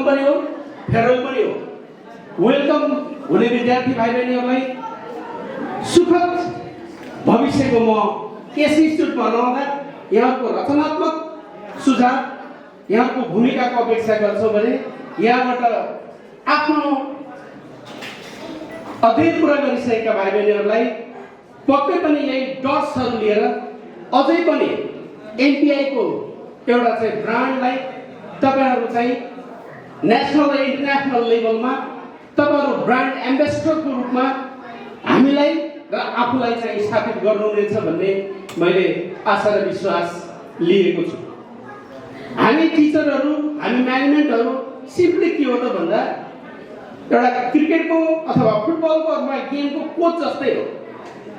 पनि हो, फेडरल पनि हो। वेलकम हुने विद्यार्थी भाइ बहिनीहरूलाई सुखद भविष्यको म यस इन्स्टिट्युटमा रहँदा यहाँको रचनात्मक सुझाव, यहाँको भूमिकाको अपेक्षा गर्छौँ भने यहाँबाट आफ्नो अध्ययन पुरा गरिसकेका भाइ बहिनीहरूलाई पक्कै पनि यही डट्सहरू लिएर अझै पनि एनपिआईको एउटा चाहिँ ब्रान्डलाई तपाईहरु चाहिँ नेसनल र इन्टरनेसनल लेभलमा तपाईहरु ब्रान्ड एम्बेसडरको रूपमा हामीलाई र आफूलाई चाहिँ स्थापित गर्नुहुनेछ भन्ने मैले आशा र विश्वास लिएको छु। हामी टिचरहरू, हामी म्यानेजमेन्टहरू सिम्पली के हो त भन्दा एउटा क्रिकेटको अथवा फुटबलको अथवा गेमको कोच जस्तै हो।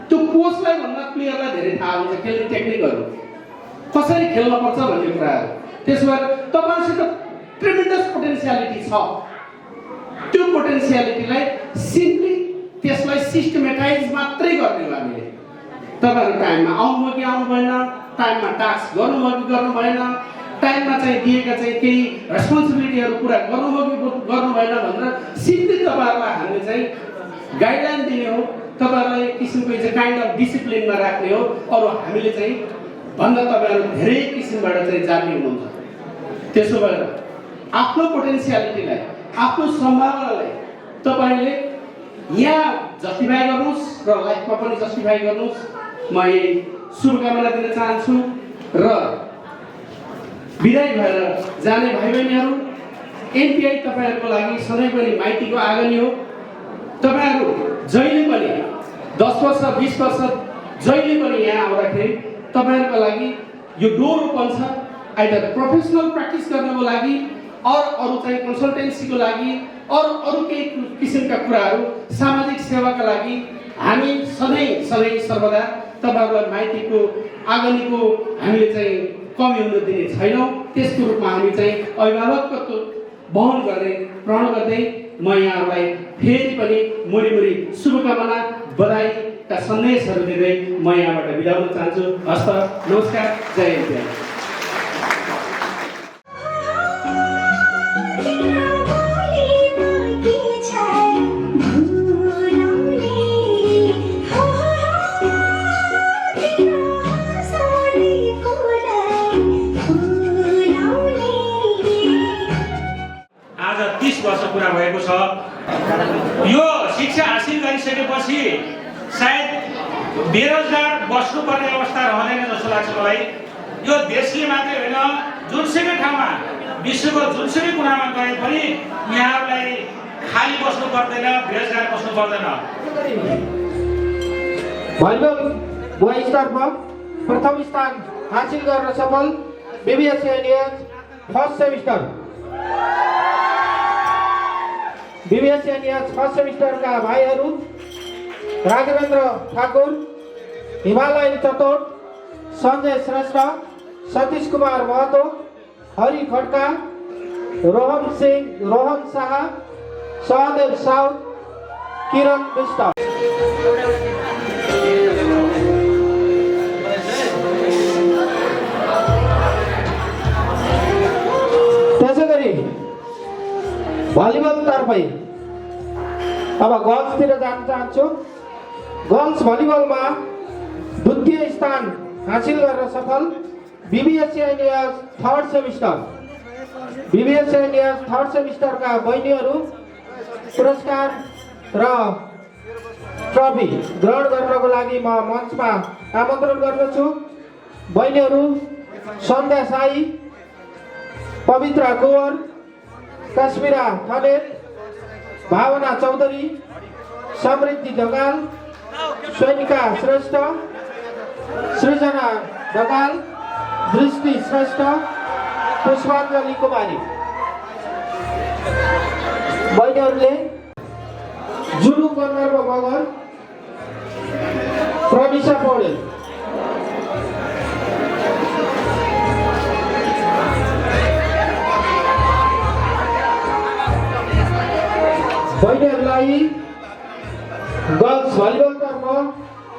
त्यो कोचलाई भन्दा प्लेयरलाई धेरै थाहा हुन्छ खेल्ने टेक्निकहरू, कसरी खेल्न पर्छ भन्ने कुराहरू। त्यसबाट तपाईहरुसित ट्रेमेन्डस पोटेन्शियलिटी छ। त्यो पोटेन्शियलिटीलाई सिम्पली त्यसलाई सिस्टमेटाइज मात्रै गर्ने हो हामीले। तपाईहरु टाइममा आउनुभयो कि आउनु भएन, टाइममा टास्क गर्नुभयो कि गर्नु भएन, टाइममा चाहिँ दिएका चाहिँ केही रेस्पोन्सिबिलिटीहरू पुरा गर्नुभयो कि गर्नु भएन भनेर सिम्पली तपाईहरुलाई हामीले चाहिँ गाइडलाइन दिने हो। तपाईहरुलाई किसिमको चाहिँ काइन्ड अफ डिसिप्लिनमा राख्ने हो। अरु हामीले चाहिँ भन्दा तपाईहरु धेरै किसिमबाट चाहिँ जान्ने हुनुहुन्छ। त्यसो भएर आफ्नो पोटेन्शियलिटीलाई, आफ्नो सम्भावनालाई तपाईले यहाँ जस्टिफाई गर्नुस् र लाइफमा पनि जस्टिफाई गर्नुस्। म यही शुभकामना दिन चाहन्छु र विदाई भएर जाने भाइ बहिनीहरू, एनपिआई तपाईहरुको लागि सधैँ पनि माइतीको आँगनी हो। तपाईहरु जहिले पनि 10 वर्ष 20 वर्ष जहिले पनि यहाँ आउँदाखेरि तपाईहरुको लागि यो डोर ओपन छ। आइदर प्रोफेसनल प्र्याक्टिस गर्नको लागि और अरु चाहिँ कन्सल्टेन्सीको लागि और अरु केही किसिमका कुराहरू, सामाजिक सेवाका लागि हामी सधैँ सर्वदा तपाईहरुलाई माइतीको आँगनीको हामीले चाहिँ कमी हुन दिने छैनौं। त्यसको रूपमा हामी चाहिँ अभिभावकत्व वहन गर्ने प्रण गर्दै म यहाँहरूलाई फेरि पनि मुरी शुभकामना, बधाईका सन्देशहरू दिँदै म यहाँबाट बिदा हुन चाहन्छु। हस्त, नमस्कार, जय हिन्द। कुरा भएको छ। यो शिक्षा हासिल गरिसकेपछि सायद बेरोजगार बस्नुपर्ने अवस्था रहँदैन जस्तो लाग्छ मलाई। यो देशले मात्रै होइन, जुनसुकै ठाउँमा, विश्वको जुनसुकै कुनामा गए पनि यहाँहरूलाई खाली बस्नु पर्दैन, बेरोजगार बस्नु पर्दैन। भलिबल बोइजतर्फ प्रथम स्थान हासिल गर्न सफल बीबीएस एनिएस फर्स्ट सेमिस्टर का भाइहरू राघवेन्द्र ठाकुर, हिमालय चतोड, संजय श्रेष्ठ, सतीश कुमार महतो, हरि खड्का, रोहन शाह, सहदेव साउद, किरण विष्ट। त्यसैगरी भलिबल तर्फै अब गर्ल्सतिर जान चाहन्छु। गर्ल्स भलिबलमा द्वितीय स्थान हासिल गर्न सफल बीबीएस एनिएस थर्ड सेमिस्टरका बहिनीहरू पुरस्कार र ट्रफी ग्रहण गर्नको लागि म मञ्चमा आमन्त्रण गर्दछु। बहिनीहरू सन्ध्या साई, पवित्रा कुवर, कश्मीरा खनेत, भावना चौधरी, समृद्धि ढकाल, सैनिका श्रेष्ठ, सृजना ढकाल, दृष्टि श्रेष्ठ, पुष्पाञ्जली कुमारी। बहिनीहरूले जुलु गन्धर्व मगर, प्रविशा पौडेल, बहिनीहरूलाई गर्ल्स भलिबलतर्फ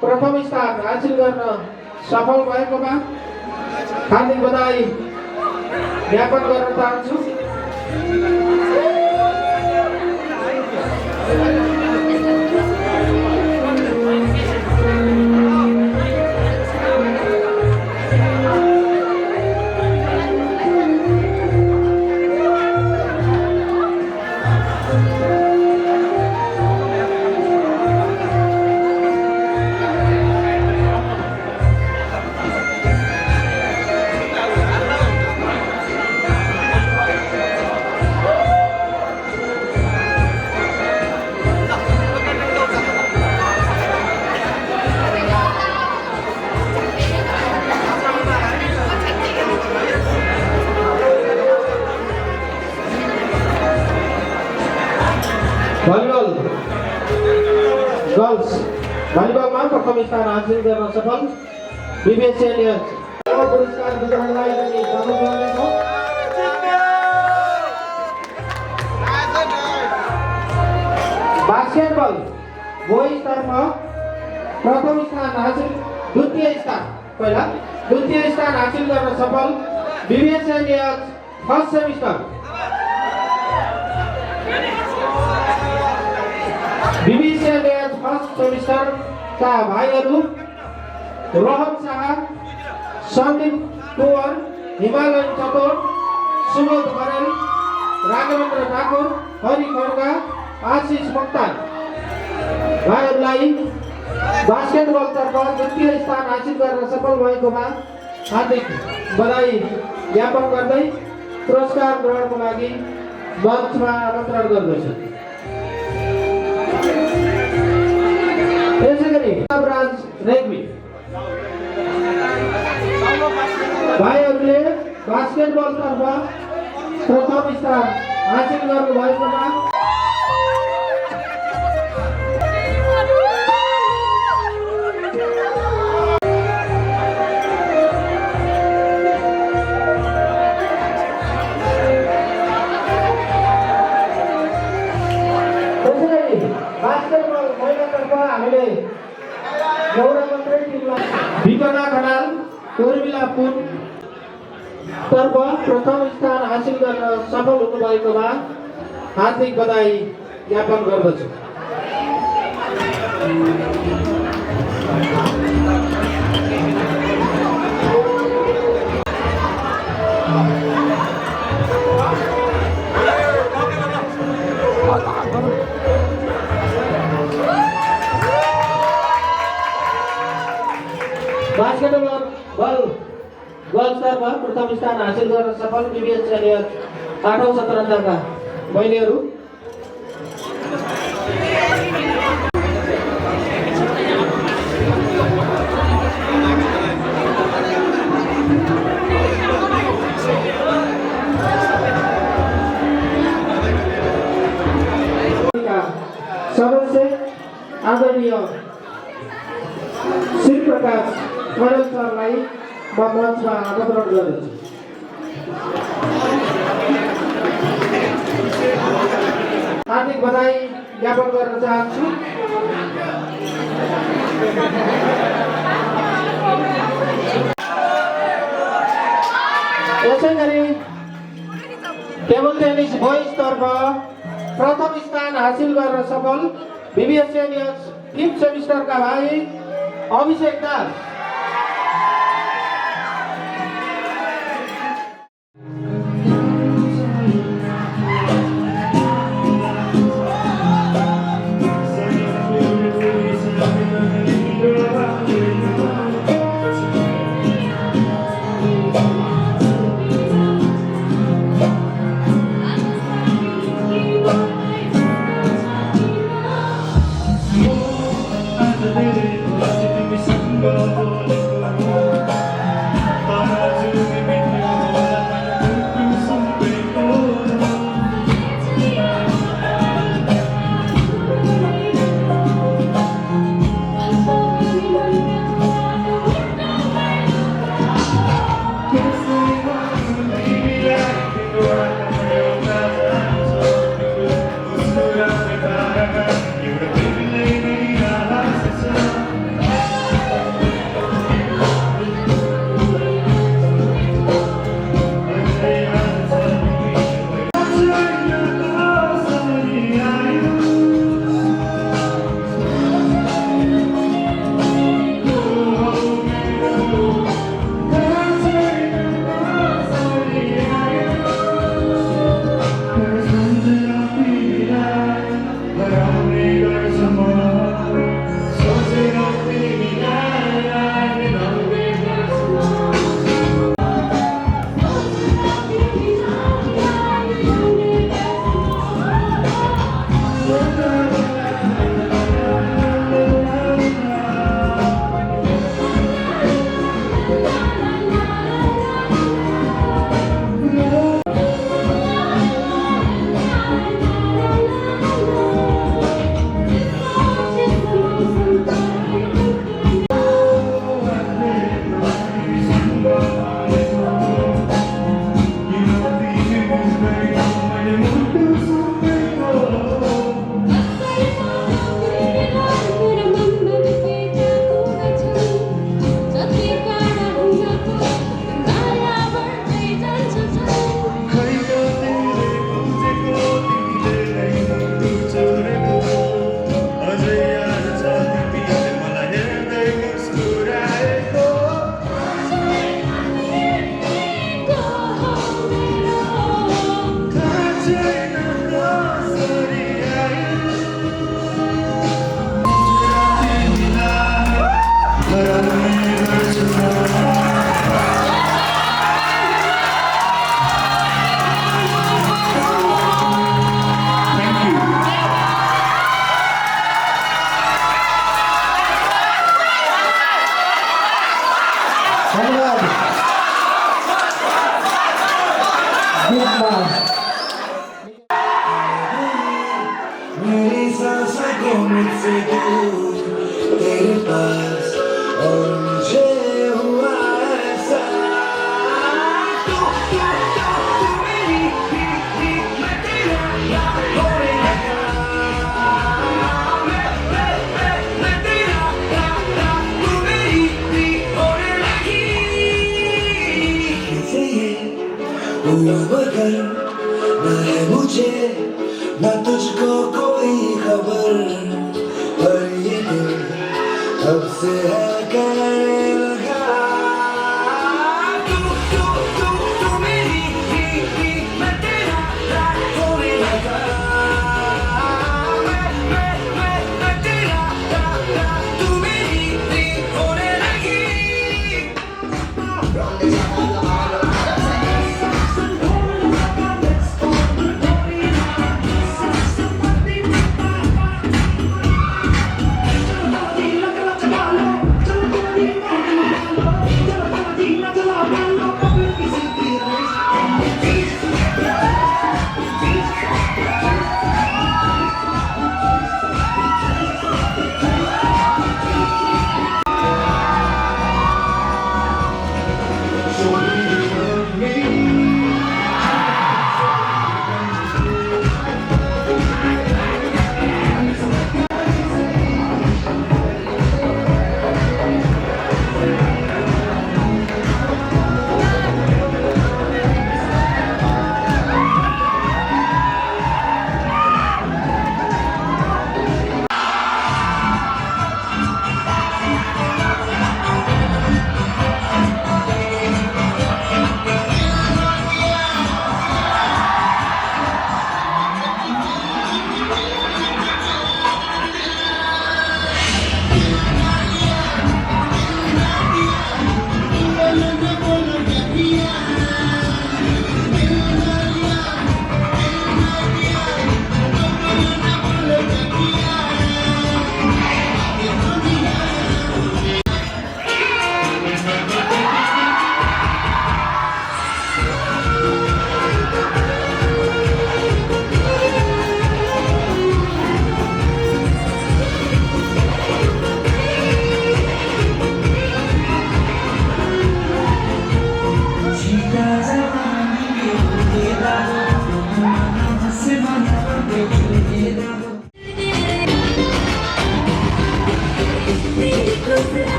प्रथम स्थान हासिल गर्न सफल भएकोमा हार्दिक बधाई ज्ञापन गर्न चाहन्छु। भलिबल गर्ल्स भलिबलमा प्रथम स्थान हासिल गर्न सफल विवेचनीय पुरस्कार वितरणलाई पनि स्वागत गर्नेछौँ। बास्केटबल बोइज स्तरमा प्रथम स्थान हासिल द्वितीय स्थान हासिल गर्न सफल विवेचनीय फर्स्ट सेमिस्टर फर्स्ट सेमिस्टरका भाइहरू रोहन शाह, सन्दीप कुवर, हिमालयन चतुर, सुबोध खरेल, राघवेन्द्र ठाकुर, हरि खड्का, आशिष मोक्तान भाइहरूलाई बास्केटबलतर्फ द्वितीय स्थान हासिल गर्न सफल भएकोमा हार्दिक बधाई ज्ञापन गर्दै पुरस्कार ग्रहणको लागि मञ्चमा आमन्त्रण गर्दछु। यसैगरी राज रेग्मी भाइहरूले बास्केटबलतर्फ प्रथम स्थान हासिल गर्नुभएकोमा हामीले एउटा मात्रै टिमलाई विपना खनाल कोरबिला पुन तर्फ प्रथम स्थान हासिल गर्न सफल हुनुभएकोमा हार्दिक बधाई ज्ञापन गर्दछु। बास्केटबल गर्ल्सतर्फ प्रथम स्थान हासिल गर्न सफल विवेचनीय 8औं सतरन्जका बहिनीहरू सदस्य आदरणीय श्री प्रकाश खरेल सरलाई म मञ्चमा आमन्त्रण गर्दछु। हार्दिक बधाई ज्ञापन गर्न चाहन्छु। यसैगरी टेबल टेनिस बोइजतर्फ प्रथम स्थान हासिल गर्न सफल विवेचनीय फिफ्थ सेमिस्टरका भाइ अभिषेक दास Go Christmas. मेरी सांसों को मुझसे दूर तेरे पास और मुझे हुआ ऐसा तू मेरी मैं तेरा होने लगा मैं तेरा तू मेरी होने लगी कैसे ये हुआ मगर ना है मुझे ना तुझको कोई खबर पर ये दिल अब से है कहने लगा तू मेरी मैं तेरा होने लगा मैं तेरा तू मेरी होने लगी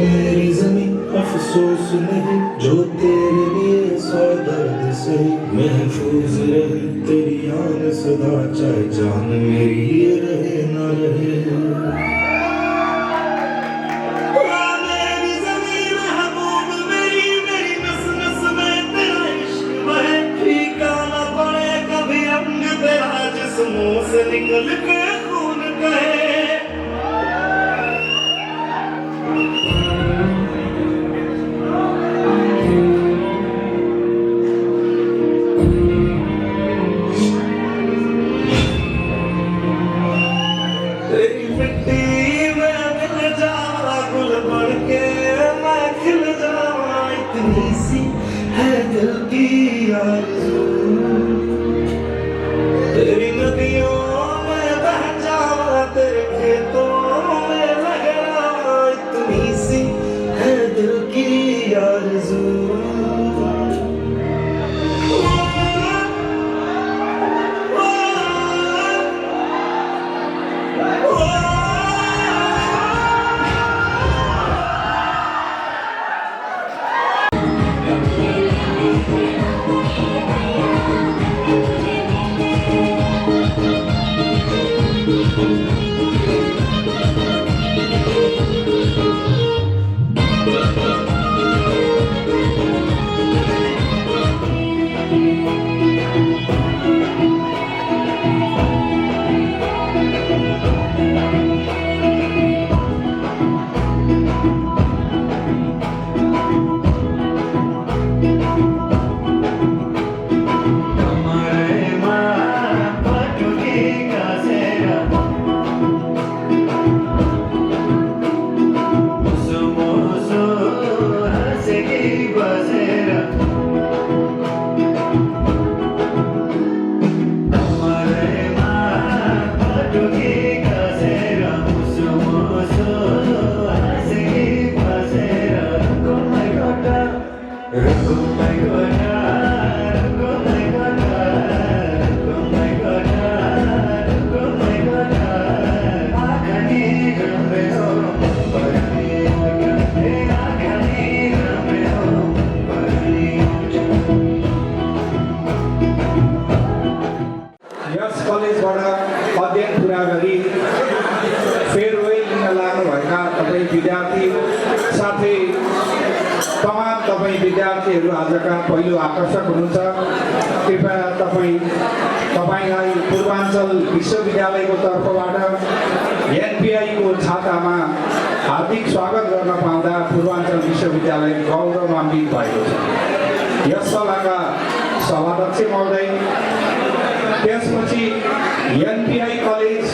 मेरी ज़मीं अफसोस नहीं जो तेरे लिए सौ दर्द सही महफूज रहे तेरी आन सदा चाहे जान मेरी ये रहे न रहे मेरी ज़मीं महबूब मेरी मेरी नस नस में तेरा इश्क बहे फीका न पड़े कभी रंग तेरा जिस्मों से निकल के खून कहे तेरी मिट्टी में मिल जावा गुल बढ़ के मैं खिल जावा इतनी सी है दिल की आरज़ू तेरी नदियों में बह जावा तेरे खेतों में लहरावा इतनी सी है दिल की आरज़ू यस कलेजबाट अध्ययन पुरा गरी फेयरवेल लिन लाग्नुभएका तपाईँ विद्यार्थी साथै तमाम तपाईँ विद्यार्थीहरू आजका पहिलो आकर्षक हुनुहुन्छ कृपया तपाईँलाई पूर्वाञ्चल विश्वविद्यालयको तर्फबाट एनपिआईको छातामा हार्दिक स्वागत गर्न पाउँदा पूर्वाञ्चल विश्वविद्यालय गौरवान्वित भएको छ यस सभाका सभाध्यक्ष महोदय त्यसपछि एनपिआई कलेज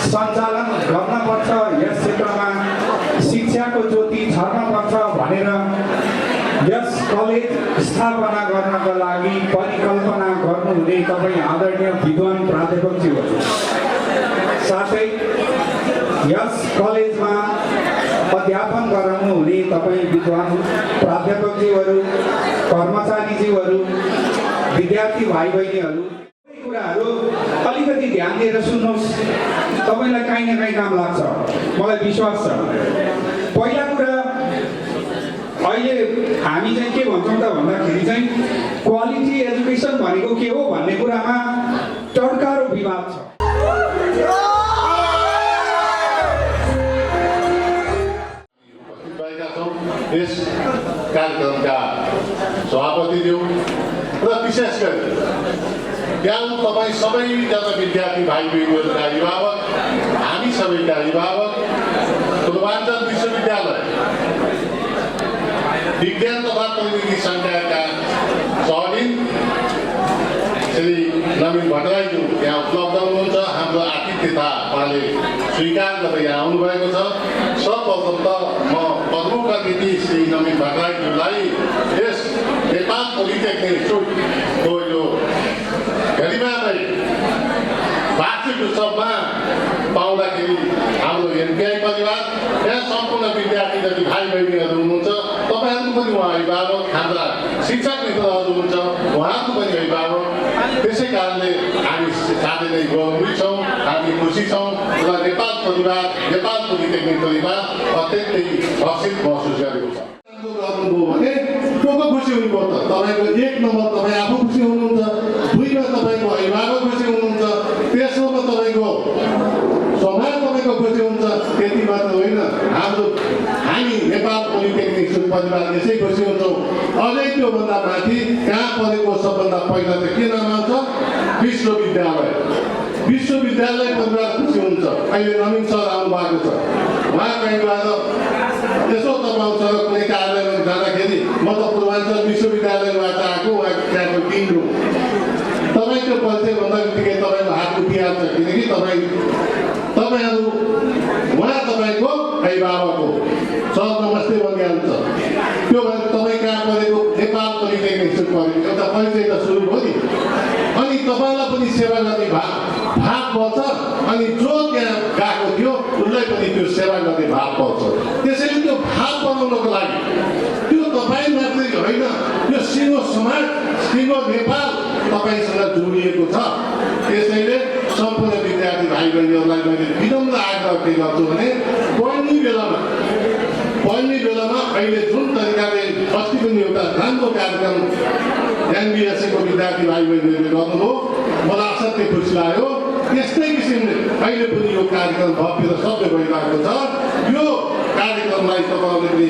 सञ्चालन गर्नपर्छ यस क्षेत्रमा शिक्षाको ज्योति छर्नपर्छ भनेर यस कलेज स्थापना गर्नका लागि परिकल्पना गर्नुहुने तपाईँ आदरणीय विद्वान प्राध्यापकज्यूहरू साथै यस कलेजमा अध्यापन गराउनुहुने तपाईँ विद्वान प्राध्यापकज्यूहरू कर्मचारीज्यूहरू विद्यार्थी भाइ बहिनीहरू कुराहरू अलिकति ध्यान दिएर सुन्नुहोस् तपाईँलाई काहीँ न काहीँ काम लाग्छ मलाई विश्वास छ पहिला कुरा अहिले हामी चाहिँ के भन्छौँ त भन्दाखेरि चाहिँ क्वालिटी एजुकेसन भनेको के हो भन्ने कुरामा टड्कारो विवाद छ यस कार्यक्रमका सभापतिज्यू र विशेष गरी यहाँ तपाईँ सबैजना विद्यार्थी भाइ बहिनीहरूका अभिभावक हामी सबैका अभिभावक पूर्वाञ्चल विश्वविद्यालय विज्ञान तथा प्रविधि संकायका सहअधीन श्री नवीन भट्टराईज्यू यहाँ उपलब्ध हुनुहुन्छ हाम्रो आतिथ्यता उहाँले स्वीकार गरेर यहाँ आउनुभएको छ सर्वप्रथम त म प्रमुख अतिथि श्री नवीन भट्टराईज्यूलाई यस नेपाल पोलिटेक्निक इन्स्टिच्युटको यो गरिमामय वार्षिक उत्सवमा पाउँदाखेरि हाम्रो एनपिआई परिवार यहाँ सम्पूर्ण विद्यार्थी जति भाइ बहिनीहरू हुनुहुन्छ तपाईँहरूको पनि उहाँ अभिभावक हाम्रा शिक्षक मित्रहरू हुनुहुन्छ उहाँहरूको पनि अभिभावक त्यसै कारणले हामी साथै नै गौरवित छौँ, हामी खुसी छौँ र नेपाल परिवार, नेपाल पोलिटेक्निक परिवार अत्यन्तै हर्षित महसुस गरेको छ। गर्नुभयो भने को खुसी हुनुभयो त? तपाईँको 1 नम्बर तपाईँ आफू खुसी हुनुहुन्छ, 2मा तपाईँको अभिभावक खुसी हुनुहुन्छ, तेस्रोमा तपाईँको समाज तपाईँको खुसी हुन्छ। त्यति मात्र होइन, हामी नेपाल पोलिटेक्निक परिवार यसै खुसी हुन्छौँ। अझै त्योभन्दा माथि कहाँ परेको सबभन्दा पहिला त के नाम आउँछ? विश्वविद्यालय। विश्वविद्यालय परिवार खुसी हुन्छ। अहिले नवीन सर आउनु भएको छ, उहाँ कहीँ गएर यसो तपाईँ कुनै कार्यालयमा जाँदाखेरि म त पूर्वाञ्चल विश्वविद्यालयबाट आएको, उहाँ त्यहाँको डिन हुँ। तपाईँको परिचय भन्दा बित्तिकै तपाईँको हात उठिहाल्छ, किनकि तपाईँहरू उहाँ तपाईँको अभिभावक हो, सर नमस्ते भनिहाल्छ। त्यो भएर तपाईँ कहाँ परेको? नेपाल पोलिटेक्निक परेको एउटा परिचय त सुरु भयो नि। अनि तपाईँलाई पनि सेवा गर्ने भाव पर्छ, अनि जो त्यहाँ गएको थियो उसलाई पनि त्यो सेवा गर्ने भाव पर्छ। त्यसैले त्यो भाव बनाउनको लागि त्यो तपाईँ मात्रै होइन, यो सिङ्गो समाज, सिङ्गो नेपाल तपाईँसँग जोडिएको छ। त्यसैले सम्पूर्ण विद्यार्थी भाइ बहिनीहरूलाई मैले विनम्र आग्रह के गर्छु भने पढ्ने बेलामा अहिले जुन तरिकाले अस्ति पनि एउटा राम्रो कार्यक्रम एनबिएसएको विद्यार्थी भाइ बहिनीहरूले गर्नुभयो, मलाई असाध्यै खुसी लाग्यो। त्यस्तै किसिमले अहिले पनि यो कार्यक्रम भव्य र सभ्य भइरहेको छ। यो कार्यक्रमलाई तपाईँहरूले पनि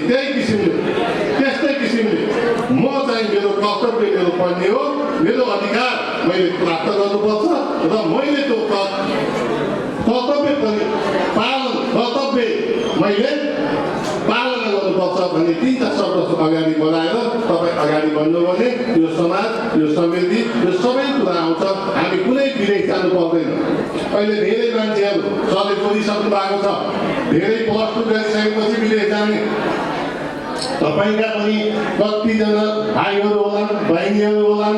त्यस्तै किसिमले म चाहिँ मेरो कर्तव्य मेरो पढ्ने हो, मेरो अधिकार मैले प्राप्त गर्नुपर्छ र मैले त्यो कर्तव्य मैले पालना गर्नुपर्छ भन्ने 3टा शब्द अगाडि बढाएर तपाईँ अगाडि बढ्नु भने यो समाज, यो समृद्धि, यो सबै कुरा आउँछ। हामी कुनै विदेश जानु पर्दैन। अहिले धेरै मान्छेहरू सरले बोलिसक्नु भएको छ, धेरै +2 गरिसकेपछि विदेश जाने। तपाईँका पनि कतिजना भाइहरू होलान्, बहिनीहरू होलान्,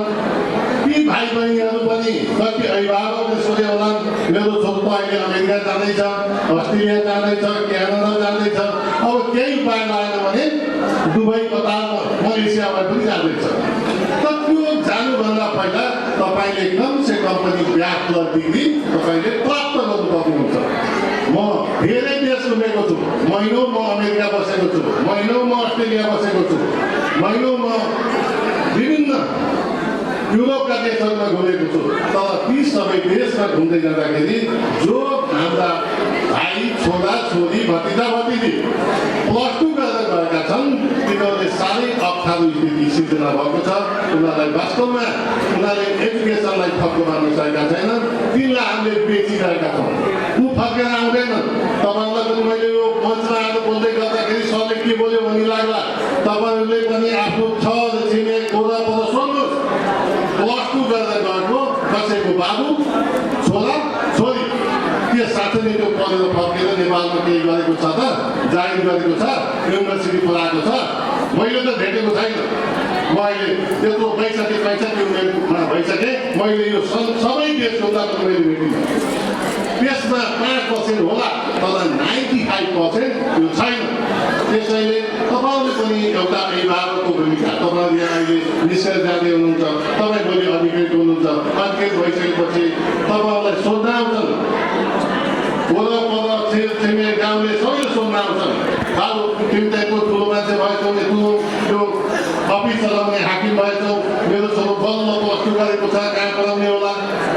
ती भाइ बहिनीहरू पनि कति अभिभावकले सोधे होलान्, मेरो छोरो त अहिले अमेरिका जाँदैछ, अस्ट्रेलिया जाँदैछ, क्यानाडा जाँदैछ, अब केही उपाय लागेन भने दुबई, कतार, मलेसियामा पनि जाँदैछ। त त्यो जानुभन्दा पहिला तपाईँले कमसे कम पनि ब्याचलर डिग्री तपाईँले प्राप्त गर्नुपर्ने हुन्छ। म धेरै देश घुमेको छु, महिनौ म अमेरिका बसेको छु, महिनौ म अस्ट्रेलिया बसेको छु, महिनौ म विभिन्न युरोपका देशहरूमा घुमेको छु। तर ती सबै देशमा घुम्दै जाँदाखेरि जो हाम्रा भाइ, छोरा, छोरी, भतिजा, भतिजी +2 गरेर गएका छन्, तिनीहरूले साह्रै अप्ठ्यारो स्थिति सिर्जना भएको छ। उनीहरूलाई वास्तवमा उनीहरूले एजुकेसनलाई ठप्प मार्न सकेका छैनन्, तिनलाई हामीले बेचिरहेका छौँ। ऊ फर्केर आउँदैन। तपाईँहरूलाई पनि मैले यो मञ्चमा आएर बोल्दै गर्दाखेरि सरले के बोल्यो भन्ने लाग्ला। तपाईँहरूले पनि आफ्नो छर छिमेक वरपर सोध्नुहोस्, +2 गरेर गएको कसैको बाबु, छोरा, छोरी के साथै नै त्यो पढेर फर्केर नेपालमा केही गरेको छ त, जागिर गरेको छ, युनिभर्सिटी पढाएको छ? मैले त भेटेको छैन। म अहिले त्यत्रो उमेरमा भइसकेँ, मैले यो सबै देशभन्दा पनि मैले भेटिनँ। त्यसमा 5% होला, तर 95% यो छैन। त्यसैले तपाईँहरूले पनि एउटा अभिभावकको भूमिका, तपाईँहरू यहाँ अहिले निस्केर जाँदै हुनुहुन्छ, तपाईँ भोलि अधिकृत हुनुहुन्छ, अधिकृत भइसकेपछि तपाईँहरूलाई सोध्न आउँछन्, वरपर छिमेक गाउँले सबैले सोध्न आउँछन्, बाबु तिमी त यत्रो ठुलो मान्छे भएछौ, यत्रो त्यो अफिस चलाउने हाकिम भएछौ, मेरो छोरो बल्ल +2 गरेको छ, कहाँ पढाउने होला?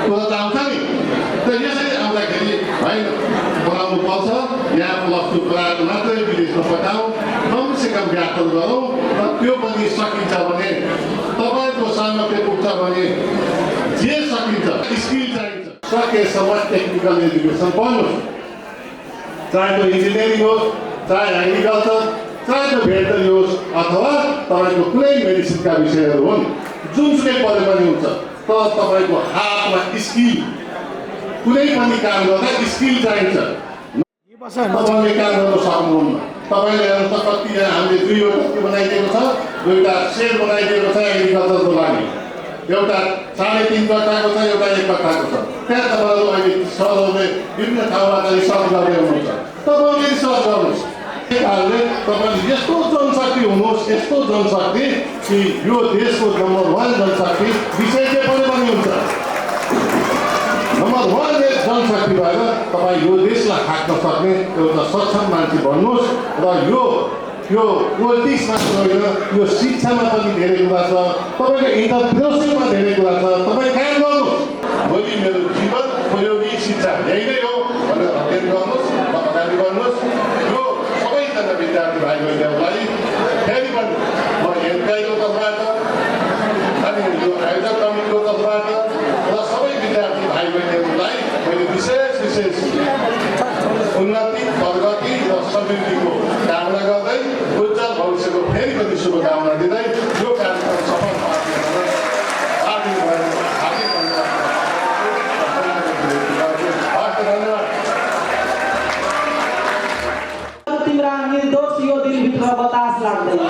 कुरा त आउँछ नि। त यसरी आउँदाखेरि होइन, पढाउनु पर्छ, यहाँ +2 पढाएर मात्रै विदेशमा पठाउँ, कमसेकम व्याकरण गरौँ। र त्यो पनि सकिन्छ भने, तपाईँको सामर्थ्य पुग्छ भने जे सकिन्छ, स्किल चाहिन्छ, सकेसम्म टेक्निकल एजुकेसन पढ्नुहोस्। चाहे त्यो इन्जिनियरिङ होस्, चाहे एग्रिकल्चर, चाहे त्यो भेटनरी होस्, अथवा तपाईँको कुनै मेडिसिनका विषयहरू हुन्, जुनसुकै पढे पनि हुन्छ। तर तपाईँको हातमा स्किल, कुनै पनि काम गर्दा स्किल चाहिन्छ। तपाईँले काम गर्न सक्नुहुन्न। तपाईँले हेर्नु त कतिजना हामीले 2वटा के बनाइदिएको छ, एउटा सेड बनाइदिएको छ एग्रिकल्चरको लागि, एउटा 3.5 कट्ठाको छ, एउटा 1 कट्ठाको छ। त्यहाँ तपाईँहरू अहिले सरहरूले विभिन्न ठाउँबाट रिसर्च गर्दै हुनुहुन्छ, तपाईँहरूले रिसर्च गर्नुहोस्। त्यही कारणले तपाईँले यस्तो जनशक्ति हुनुहोस्, यस्तो जनशक्ति कि यो देशको नम्बर 1 जनशक्ति विषय के पनि हुन्छ। नम्बर 1 जनशक्ति भएर तपाईँ यो देशलाई हाँक्न सक्ने एउटा सक्षम मान्छे बन्नुहोस् र यो पोलिटिक्समा होइन यो शिक्षामा पनि धेरै कुरा छ तपाईँको इन्टरप्रेनरसिपमा धेरै कुरा छ तपाईँ काम गर्नुहोस् भोलि मेरो जीवन उपयोगी शिक्षा यही नै हो भनेर अध्ययन गर्नुहोस् अगाडि बढ्नुहोस् यो सबैजना विद्यार्थी भाइ बहिनीहरूलाई फेरि पनि म एनकाईको तर्फबाट अनि यो आयोजक कमिटीको तर्फबाट र सबै विद्यार्थी भाइ बहिनीहरूलाई मैले विशेष उन्नति प्रगति र समृद्धिको कामना गर्दै उज्जवल भविष्यको फेरि पनि शुभकामना दिँदै यो कार्यक्रम सफल तिम्रा निर्दोष यो दिलभित्र बतास लाग्दैन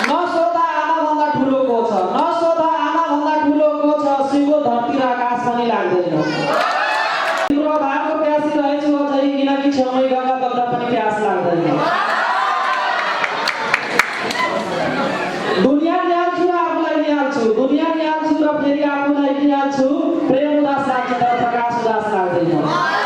नसोधा आमाभन्दा ठुलो को छ नसोधा आमाभन्दा ठुलो को छ शिवको धरती र आकाश पनि लाग्दैन तिम्रो भावको प्यासी रहेछु अझै किनकि छेउमै गङ्गा बग्दा पनि प्यास लाग्दैन दुनियाँ निहाल्छु र आफूलाई निहाल्छु दुनियाँ निहाल्छु र फेरि आफूलाई निहाल्छु प्रेम उदास लाग्छ तर प्रकाश उदास लाग्दैन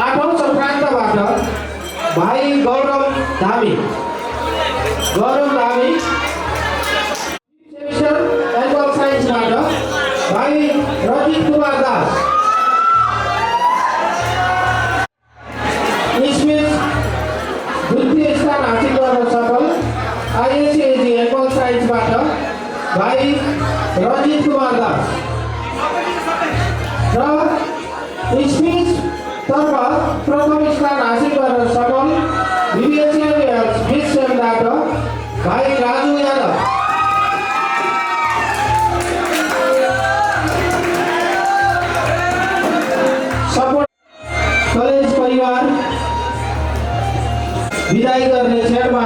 8औं सङ्क्रान्तबाट भाइ गौरव धामी सेमिस्टर एनुअल साइन्सबाट भाइ रजित कुमार दास स्मिथ द्वितीय स्थान हासिल गर्न सफल आइएससिएजी एनुअल साइन्सबाट भाइ रजित कुमार दास र स्मिथ तर्फ प्रथम स्थान हासिल गर्न सफल विभिएसएबाट भाइ राजु यादव सपोर्ट कलेज परिवार विदाई गर्ने क्षणमा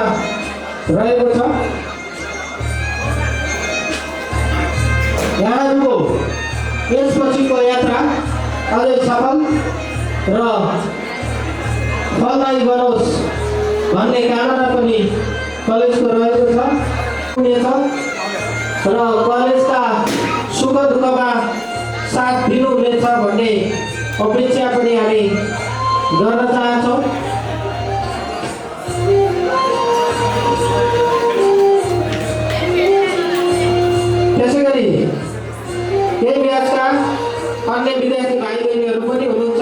रहेको छ। यहाँहरूको यसपछिको यात्रा अझै सफल र फलदायी बनोस् भन्ने कामना पनि कलेजको रहेको छ र कलेजका सुख दुःखमा साथ दिनुहुनेछ भन्ने अपेक्षा पनि हामी गर्न चाहन्छौँ। त्यसै गरी यही ब्याचका अन्य विद्यार्थी भाइ बहिनीहरू पनि हुनुहुन्छ।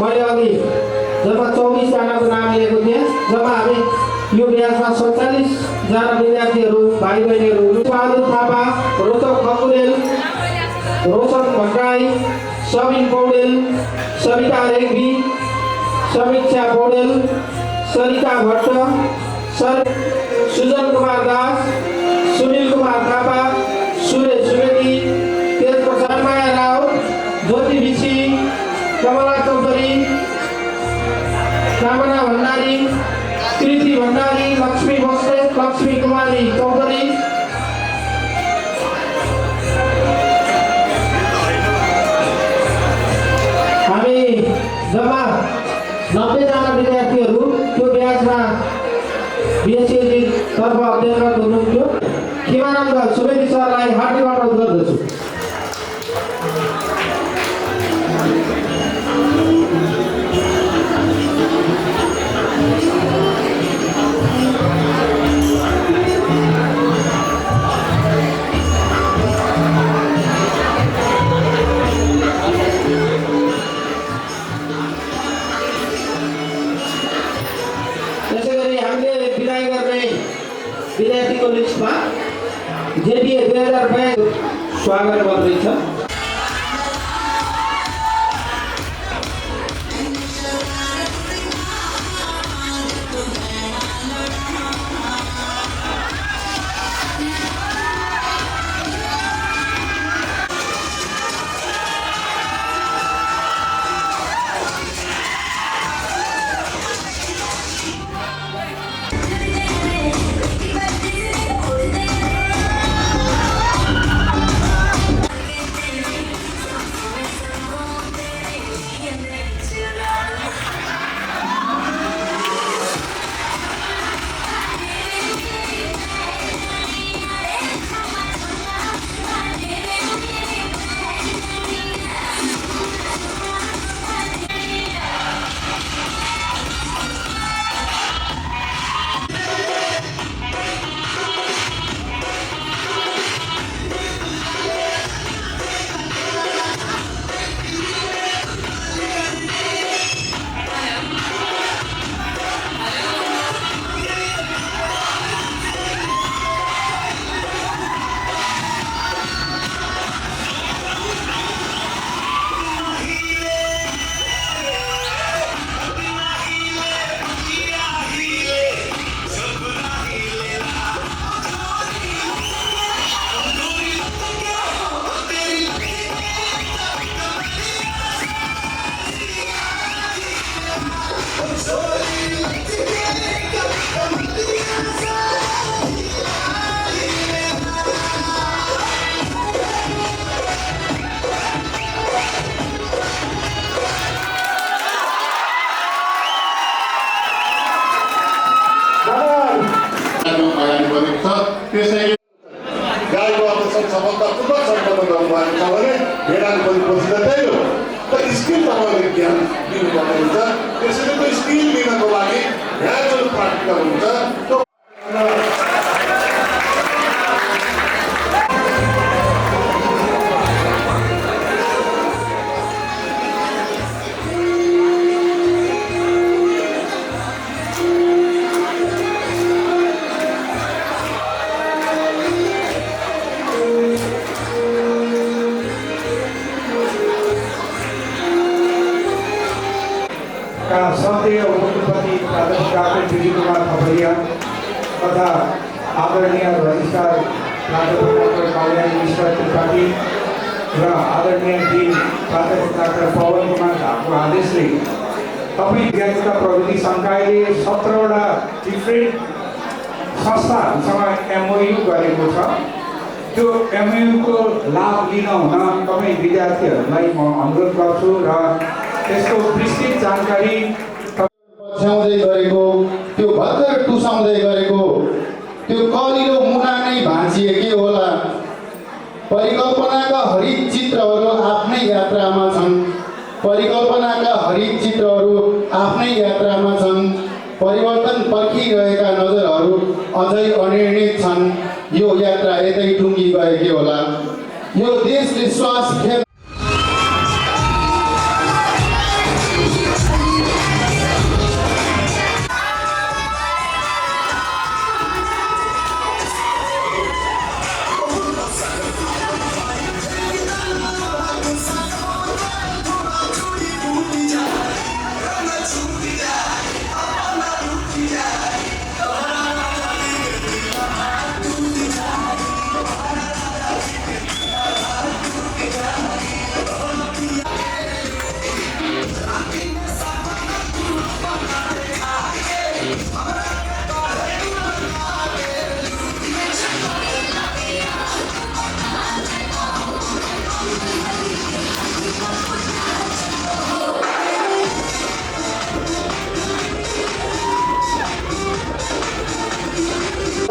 मैले अघि जब 24 जनाको नाम लिएको थिएँ, जब हामी यो ब्याचमा 47 जना विद्यार्थीहरू भाइ बहिनीहरू बहादुर थापा, रोचक खकुरेल, रोशन भट्टराई, सबिन पौडेल, सविता रेग्मी, समीक्षा पौडेल, सरिता भट्ट, सुजन कुमार दास, सुनिल कुमार थापा, सुरेश सुवेदी, तेजप्रसाद माया राव, ज्योति भिसी, कमला चौधरी, कामना भण्डारी, कृति भण्डारी, लक्ष्मी बस्नेत, लक्ष्मी कुमारी चौधरी, हामी जम्मा 90 जना विद्यार्थीहरू त्यो ब्याचमा बिएससी तर्फ अध्ययनरत हुनुहुन्थ्यो। खिमानन्द सुवेदी सरलाई हार्दिक अनुरोध गर्दछु। त्यसै गरी हामीले विदाई गर्ने विद्यार्थीको लिस्टमा जेटिए 2022 स्वागत गर्दैछ। त्यसैले गाईको अवसर सफलतापूर्वक सम्पन्न गर्नुभएको छ भने भेडाको पनि प्रसिद्ध त्यही हो। स्किल तपाईँले ज्ञान दिनुपर्ने हुन्छ। त्यसैले त्यो स्किल लिनको लागि यहाँ जुन प्राक्टिकल हुन्छ त्यो सन्देह उपकुलपति डाक्टर विजय कुमार खपरिया तथा आदरणीय रजिस्ट्रार डाक्टर कल्याण मिश्र त्रिपाठी र आदरणीय डिन डाक्टर पवन कुमार झाको आदेशले तपाईँ विज्ञानका प्रविधि सङ्कायले 17वटा डिफ्रेन्ट संस्थाहरूसँग एमओयू गरेको छ। त्यो एमओयूको लाभ लिन हुन तपाईँ विद्यार्थीहरूलाई म अनुरोध गर्छु र त्यसको विस्तृत जानकारी पछ्याउँदै गरेको त्यो भर्खर टुसाउँदै गरेको त्यो कलिलो मुना नै भाँचिए के होला। परिकल्पनाका हरित चित्रहरू आफ्नै यात्रामा छन्। परिकल्पनाका हरित चित्रहरू आफ्नै यात्रामा छन्। परिवर्तन पर्खिरहेका नजरहरू अझै अनिर्णित छन्। यो यात्रा यतै टुङ्गी गए के होला। यो देशले श्वास फेर्न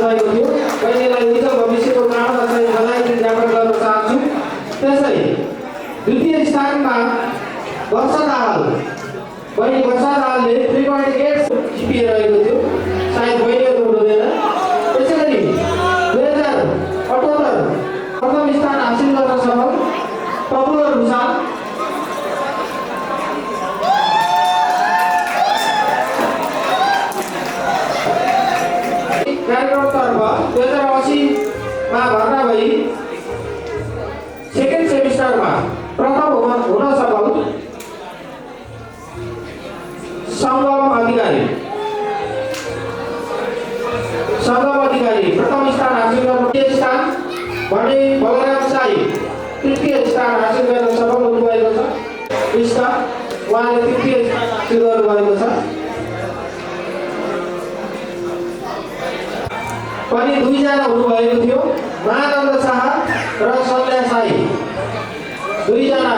बहिनीलाई उज्जवल भविष्यको कामना चाहिँ ज्ञापन गर्न चाहन्छु। त्यसै द्वितीय स्थानमा वर्षा दाहाल बहिनी वर्षा दाहालले 3.8 जिपिए रहेको थियो। सायद बहिनीहरू हुँदैन। त्यसै गरी 2078 प्रथम स्थान हासिल गर्न सफल पपुलर भूषाल कार्यक्रमतर्फ 2080 मा भर्ना भई सेकेन्ड सेमिस्टरमा प्रथम हुन सफल सङ्गम अधिकारी प्रथम स्थान हासिल गर्न तृतीय स्थान भने बलराम साई तृतीय स्थान हासिल गर्न सफल हुनुभएको छ। उहाँले तृतीय स्थान हासिल गर्नुभएको छ। पनि दुईजना हुनुभएको थियो। महानन्द शाह र सन्ध्या साई दुईजना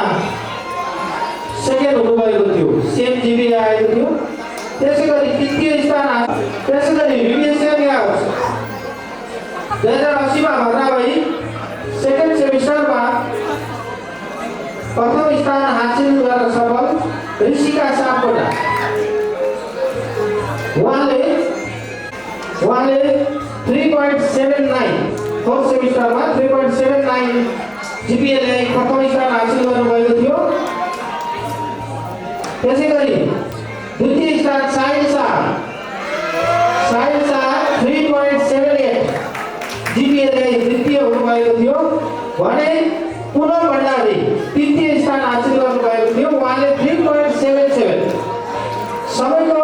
सेकेन्ड हुनुभएको थियो। सेम जिपिए आएको थियो। त्यसै गरी तृतीय स्थान त्यसै गरी विवेचन 2080 मा भर्ना भई सेकेन्ड सेमिस्टरमा प्रथम स्थान हासिल गर्न सफल ऋषिका सापकोटा उहाँले 3.79 फोर्थ सेमिस्टरमा 3.79 जिपिए ल्याई प्रथम स्थान हासिल गर्नुभएको थियो। त्यसै गरी द्वितीय स्थान साहिल शाह 3.78 जिपिए ल्याई द्वितीय हुनुभएको थियो भने पुनः भण्डारी तृतीय स्थान हासिल गर्नुभएको थियो। उहाँले 3.77 सबैको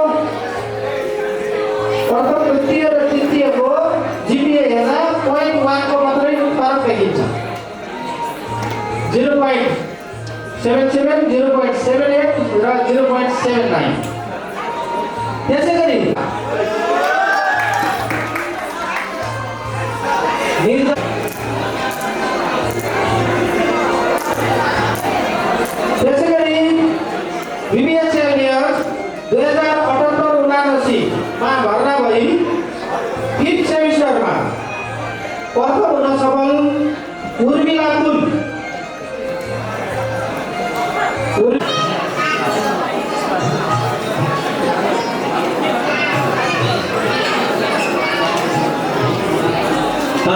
प्रथम द्वितीय र तृतीयको जिपिए हेर्दा 0.1 को मात्रै फरक देखिन्छ। 0.77 0.78 र 0.79 त्यसै गरी विभिन्न 2078-79 मा भर्ना भई 5th सेमिस्टरमा प्रथम हुन सफल उर्मिला कुल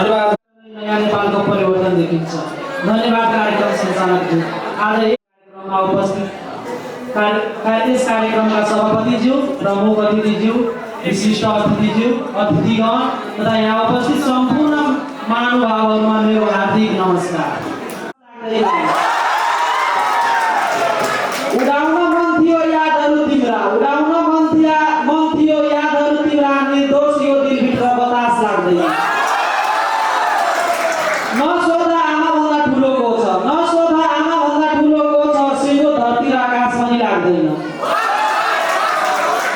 धन्यवाद। नयाँ नेपालको परिवर्तन देखिन्छ। धन्यवाद कार्यक्रम सञ्चालकज्यू। आज यस कार्यक्रममा उपस्थित यस कार्यक्रमका सभापतिज्यू, प्रमुख अतिथिज्यू, विशिष्ट अतिथिगण तथा यहाँ उपस्थित सम्पूर्ण महानुभावहरूमा मेरो हार्दिक नमस्कार। उडाउन मन थियो यादहरू तिम्रा, उडाउन मन थियो यादहरू तिम्रा, निर्दोष यो दिलभित्र बतास लाग्दैन। नसोधा आमा भन्दा ठुलो को छ, नसोधा आमा भन्दा ठुलो को छ, सिङ्गो धरती र आकाश पनि लाग्दैन।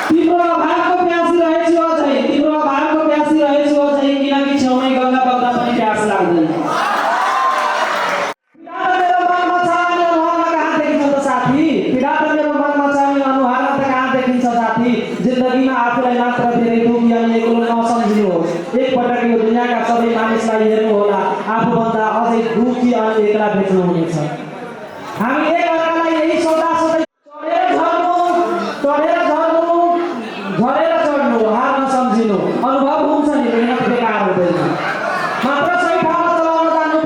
तिम्रो अभावको प्यासी रहेछु अझै, तिम्रो अभावको प्यासी रहेछु अझै, किनकि छेउमै गङ्गा बग्दा पनि प्यास लाग्दैन। जिन्दगीमा आफूलाई मात्र धेरै दुखी अनि एक्लो नसम्झिनुहोस्। एकपटक यो दुनियाँका सबै मानिसलाई हेर्नुहोला, आफूभन्दा अझै दुखी अनि एक्ला भेट्नुहुनेछ। हामी एकअर्कालाई यही सोधा सोधै चढेर चढ्नु, हार नसम्झिनु। अनुभव हुन्छ नि, मेहनत बेकार हुँदैन। मात्र सही ठाउँमा चलाउन जान्नु।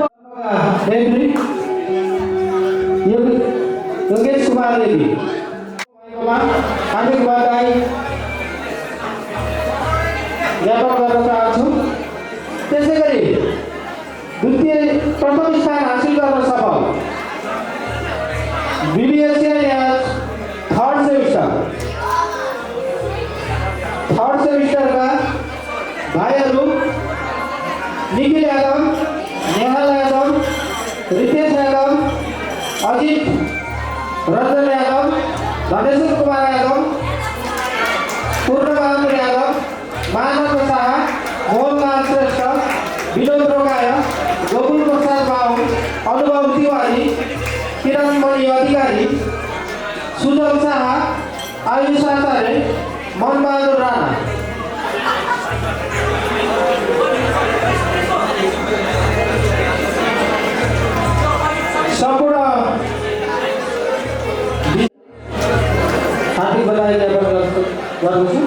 योगेश कुमार देवी हार्दिक बधाई ज्ञापन गर्न चाहन्छु। त्यसै गरी प्रथम स्थान हासिल गर्न सफल BBSCIS थर्ड सेमिस्टरका भाइहरू निखिल यादव, नेहाल यादव, रितेश यादव, अजित रञ्जन यादव, धनेश्वर कुमार यादव, पूर्णबहादुर यादव, मानव शाह, मोहनलाल श्रेष्ठ, विनोद रोगाय, गोकुल प्रसाद बाबु, अनुभव तिवारी, किरणमणि अधिकारी, सुजल शाह, आयुष आचार्य, मनबहादुर राणा। सम्पूर्ण हार्दिक बधाई ज्ञापन गर्दछु।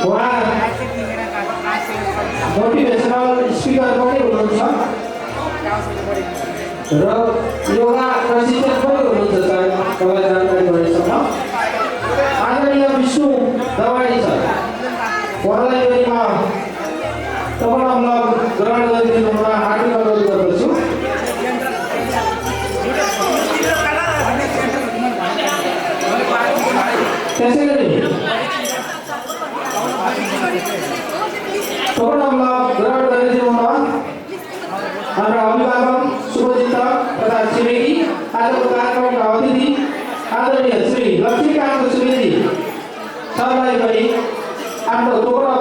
उहाँ मोटिभेसनल स्पिकर पनि हुनुहुन्छ र योगा प्रशिक्षक पनि हुनुहुन्छ सायद तपाईँलाई जानकारी भएसम्म। आदरणीय विष्णु दवाडी छ, उहाँलाई पनि म तपाईँलाई ब्लग ग्रहण गरिदिनुमा हार्दिक अनुरोध गर्दछु। त्यसै गरी तपाईँलाई ब्लग ग्रहण गरिदिनुमा हाम्रा अभिभावक शुभचिन्त तथा छिमेकी आजको कार्यक्रमका अतिथि आदरणीय श्री लक्ष्मीकान्त सुवेदी सरलाई पनि आफ्नो टोकरा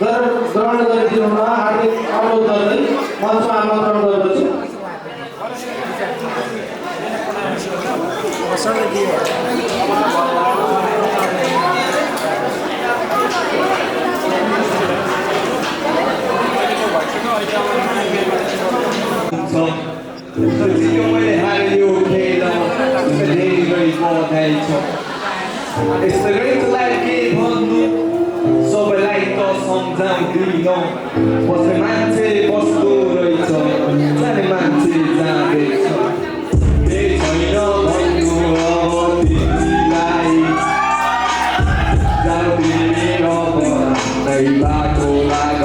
ब्लग ग्रहण गरिदिनुमा हार्दिक अनुरोध गर्दै मञ्चमा आमन्त्रण गर्दछु। यो मैले हालेँ यो खेल धेरै गरी बधाई छ। यस्तो गरीबलाई के भन्नु, सबैलाई त सम्झाउँदिन। बस्ने मान्छे बस्दो रहेछ, जाने मान्छे जाँदैछ। केही छैन भन्नु अब तिमीलाई, जाऊ तिमी अब नै बाटो लाग।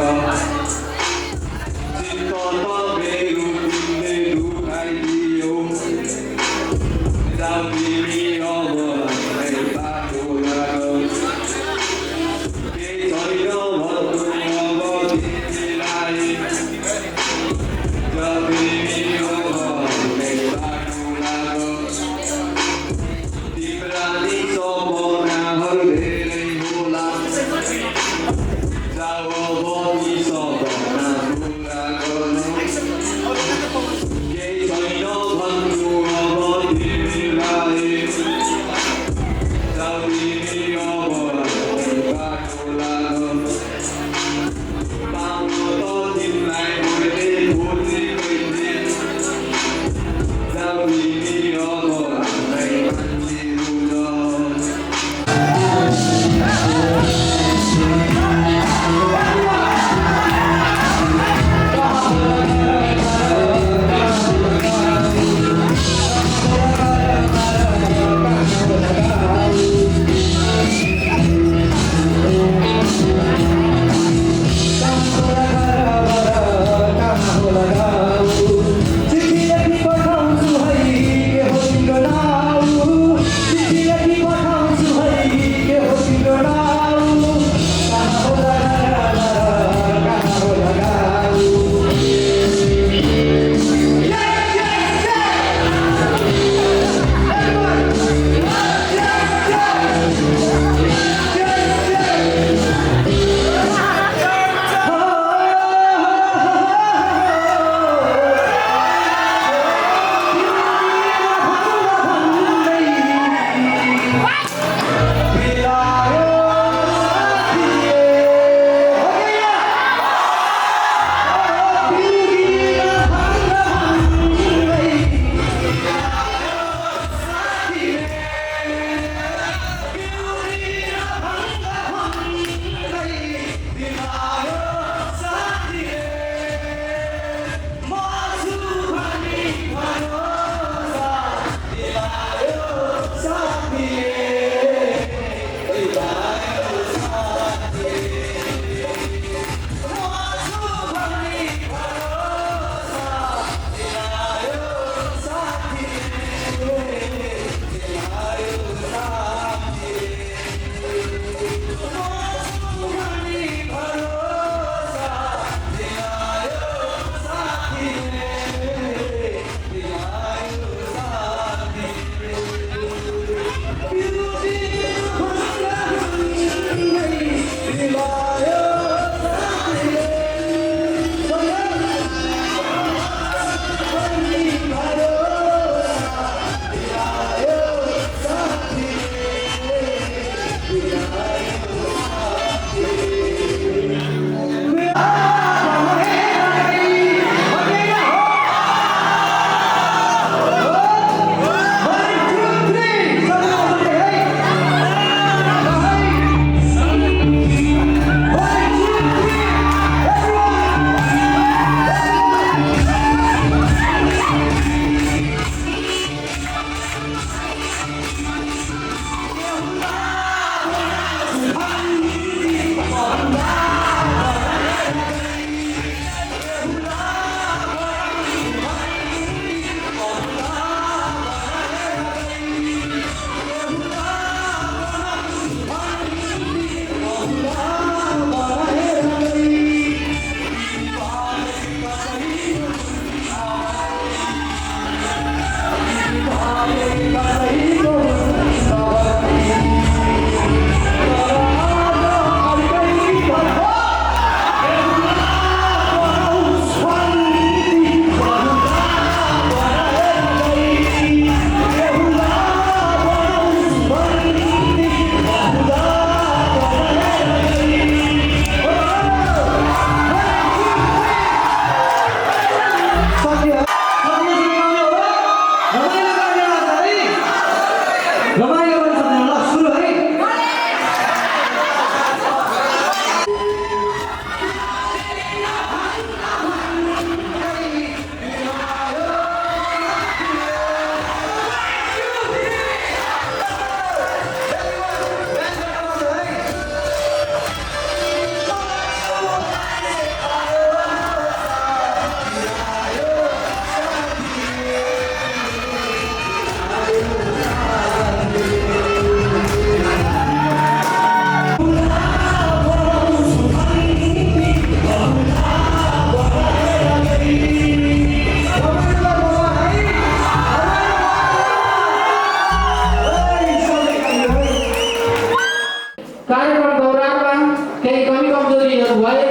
भए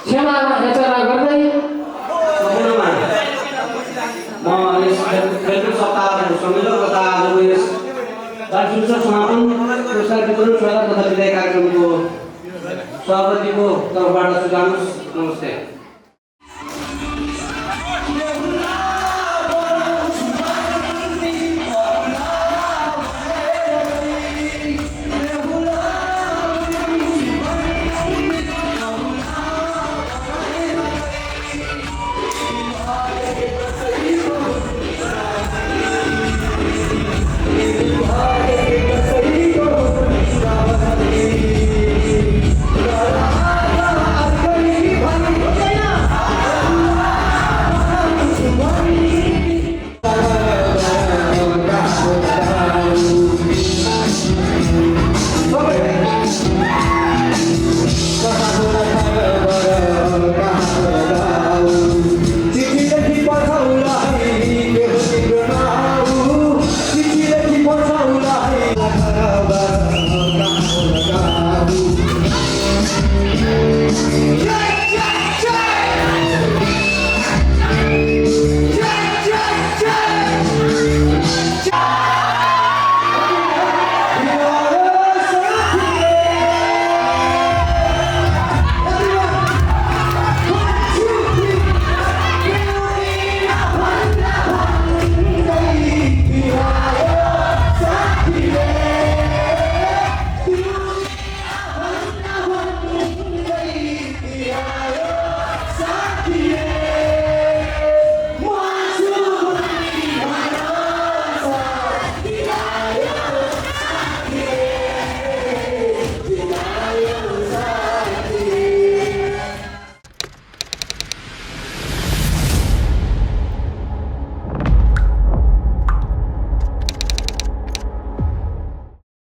क्षमा याचना गर्दै सम्पूर्णमा म यस खेलकुद सप्ताहको सम्मेलन तथा आजको यस दार्चुङ समापन पुरस्कार वितरण स्वागत तथा विदाय कार्यक्रमको सभापतिको तर्फबाट सुझाउनुहोस्। नमस्ते।